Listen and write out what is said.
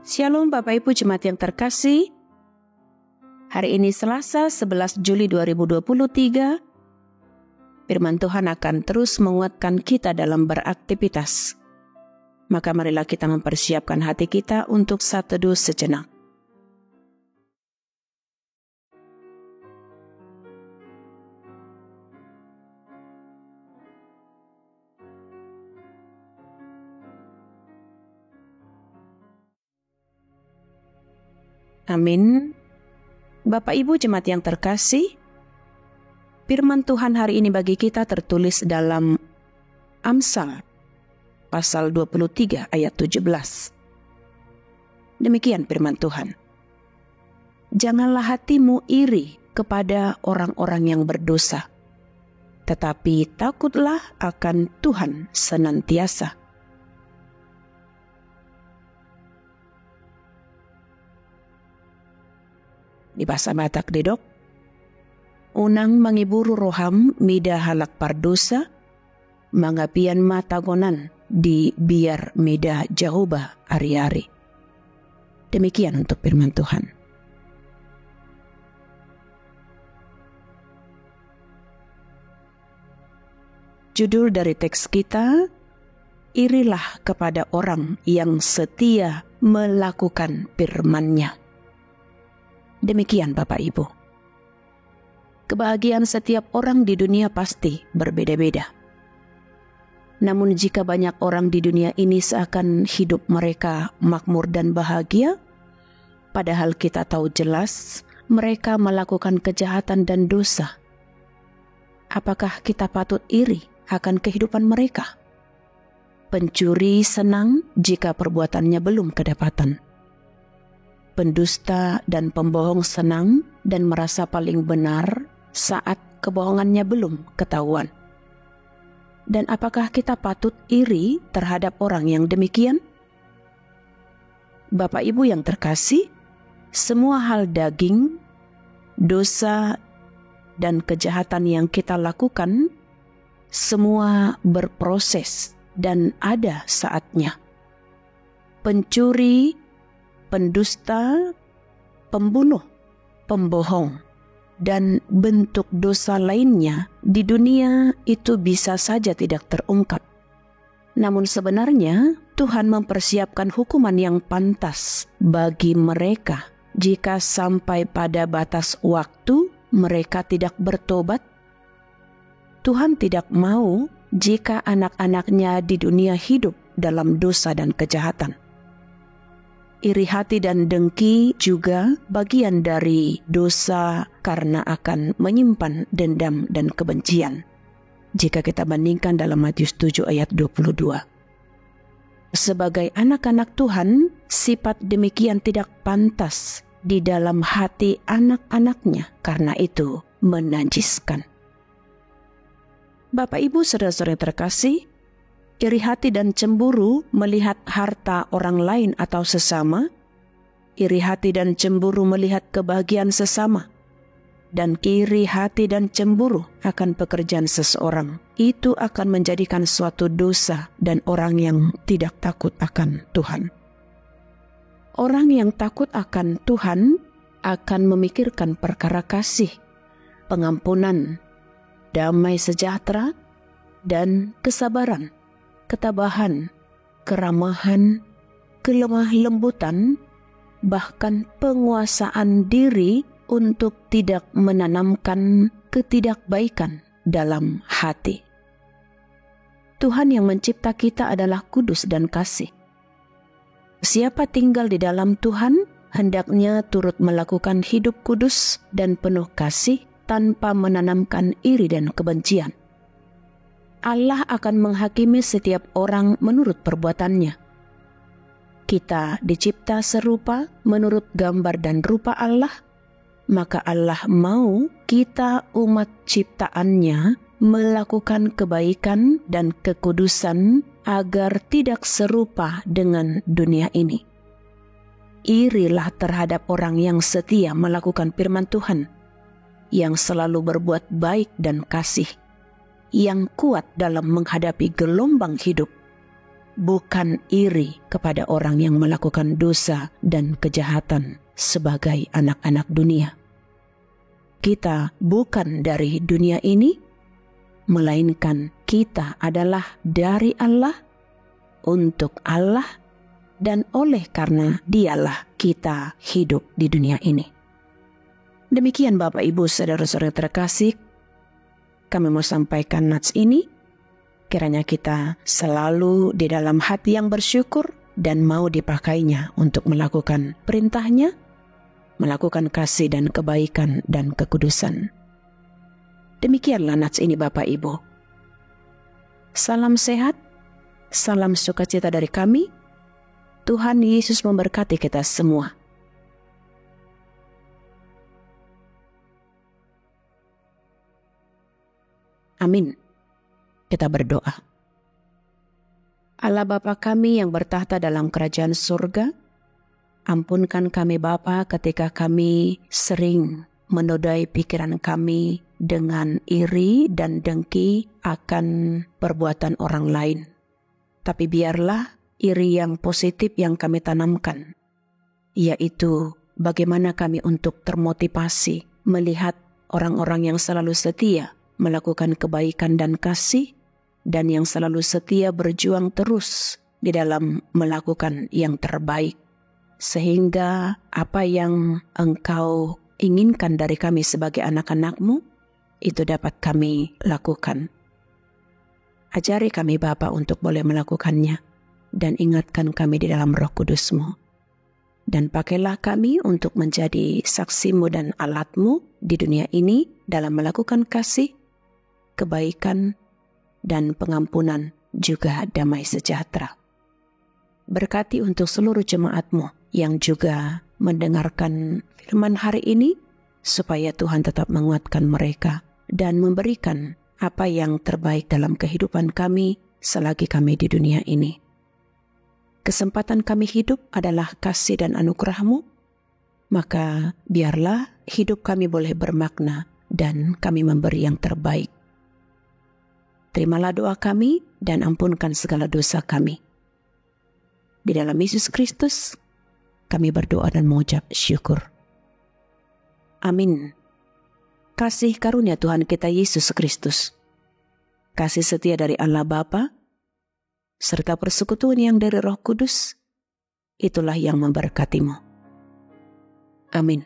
Shalom Bapak Ibu Jemaat yang terkasih. Hari ini Selasa 11 Juli 2023. Firman Tuhan akan terus menguatkan kita dalam beraktivitas. Maka marilah kita mempersiapkan hati kita untuk satu teduh sejenak. Amin. Bapak Ibu Jemaat yang terkasih, firman Tuhan hari ini bagi kita tertulis dalam Amsal pasal 23 ayat 17. Demikian firman Tuhan. Janganlah hatimu iri kepada orang-orang yang berdosa, tetapi takutlah akan Tuhan senantiasa. Di bahasa Batak Dedok, unang mangiburu roham mida halak pardosa, mangapian matagonan di biar mida jahoba ari-ari. Demikian untuk firman Tuhan. Judul dari teks kita, irilah kepada orang yang setia melakukan firman-Nya. Demikian Bapak Ibu. Kebahagiaan setiap orang di dunia pasti berbeda-beda. Namun jika banyak orang di dunia ini seakan hidup mereka makmur dan bahagia, padahal kita tahu jelas mereka melakukan kejahatan dan dosa. Apakah kita patut iri akan kehidupan mereka? Pencuri senang jika perbuatannya belum kedapatan. Pendusta dan pembohong senang dan merasa paling benar saat kebohongannya belum ketahuan. Dan apakah kita patut iri terhadap orang yang demikian? Bapak Ibu yang terkasih, semua hal daging, dosa, dan kejahatan yang kita lakukan, semua berproses dan ada saatnya. Pencuri, pendusta, pembunuh, pembohong, dan bentuk dosa lainnya di dunia itu bisa saja tidak terungkap. Namun sebenarnya Tuhan mempersiapkan hukuman yang pantas bagi mereka jika sampai pada batas waktu mereka tidak bertobat. Tuhan tidak mau jika anak-anaknya di dunia hidup dalam dosa dan kejahatan. Iri hati dan dengki juga bagian dari dosa karena akan menyimpan dendam dan kebencian. Jika kita bandingkan dalam Matius 7 ayat 22. Sebagai anak-anak Tuhan, sifat demikian tidak pantas di dalam hati anak-anaknya, karena itu menajiskan. Bapak Ibu saudara-saudara terkasih, iri hati dan cemburu melihat harta orang lain atau sesama, iri hati dan cemburu melihat kebahagiaan sesama, dan iri hati dan cemburu akan pekerjaan seseorang, itu akan menjadikan suatu dosa dan orang yang tidak takut akan Tuhan. Orang yang takut akan Tuhan akan memikirkan perkara kasih, pengampunan, damai sejahtera, dan kesabaran, ketabahan, keramahan, kelemah lembutan, bahkan penguasaan diri untuk tidak menanamkan ketidakbaikan dalam hati. Tuhan yang mencipta kita adalah kudus dan kasih. Siapa tinggal di dalam Tuhan, hendaknya turut melakukan hidup kudus dan penuh kasih tanpa menanamkan iri dan kebencian. Allah akan menghakimi setiap orang menurut perbuatannya. Kita dicipta serupa menurut gambar dan rupa Allah, maka Allah mau kita umat ciptaannya melakukan kebaikan dan kekudusan agar tidak serupa dengan dunia ini. Irilah terhadap orang yang setia melakukan firman Tuhan, yang selalu berbuat baik dan kasih, yang kuat dalam menghadapi gelombang hidup, bukan iri kepada orang yang melakukan dosa dan kejahatan sebagai anak-anak dunia. Kita bukan dari dunia ini, melainkan kita adalah dari Allah, untuk Allah, dan oleh karena Dialah kita hidup di dunia ini. Demikian Bapak Ibu saudara-saudara terkasih, kami mau sampaikan nats ini. Kiranya kita selalu di dalam hati yang bersyukur dan mau dipakainya untuk melakukan perintahnya, melakukan kasih dan kebaikan dan kekudusan. Demikianlah nats ini Bapak Ibu. Salam sehat, salam sukacita dari kami. Tuhan Yesus memberkati kita semua. Amin. Kita berdoa. Allah Bapa kami yang bertahta dalam kerajaan surga, ampunkan kami Bapa ketika kami sering menodai pikiran kami dengan iri dan dengki akan perbuatan orang lain. Tapi biarlah iri yang positif yang kami tanamkan, yaitu bagaimana kami untuk termotivasi melihat orang-orang yang selalu setia melakukan kebaikan dan kasih, dan yang selalu setia berjuang terus di dalam melakukan yang terbaik, sehingga apa yang Engkau inginkan dari kami sebagai anak-anak-Mu, itu dapat kami lakukan. Ajari kami Bapa untuk boleh melakukannya, dan ingatkan kami di dalam Roh Kudus-Mu. Dan pakailah kami untuk menjadi saksi-Mu dan alat-Mu di dunia ini dalam melakukan kasih, kebaikan, dan pengampunan, juga damai sejahtera. Berkati untuk seluruh jemaat-Mu yang juga mendengarkan firman hari ini, supaya Tuhan tetap menguatkan mereka dan memberikan apa yang terbaik dalam kehidupan kami selagi kami di dunia ini. Kesempatan kami hidup adalah kasih dan anugerah-Mu, maka biarlah hidup kami boleh bermakna dan kami memberi yang terbaik. Terimalah doa kami dan ampunkan segala dosa kami. Di dalam Yesus Kristus, kami berdoa dan mengucap syukur. Amin. Kasih karunia Tuhan kita Yesus Kristus, kasih setia dari Allah Bapa, serta persekutuan yang dari Roh Kudus, itulah yang memberkatimu. Amin.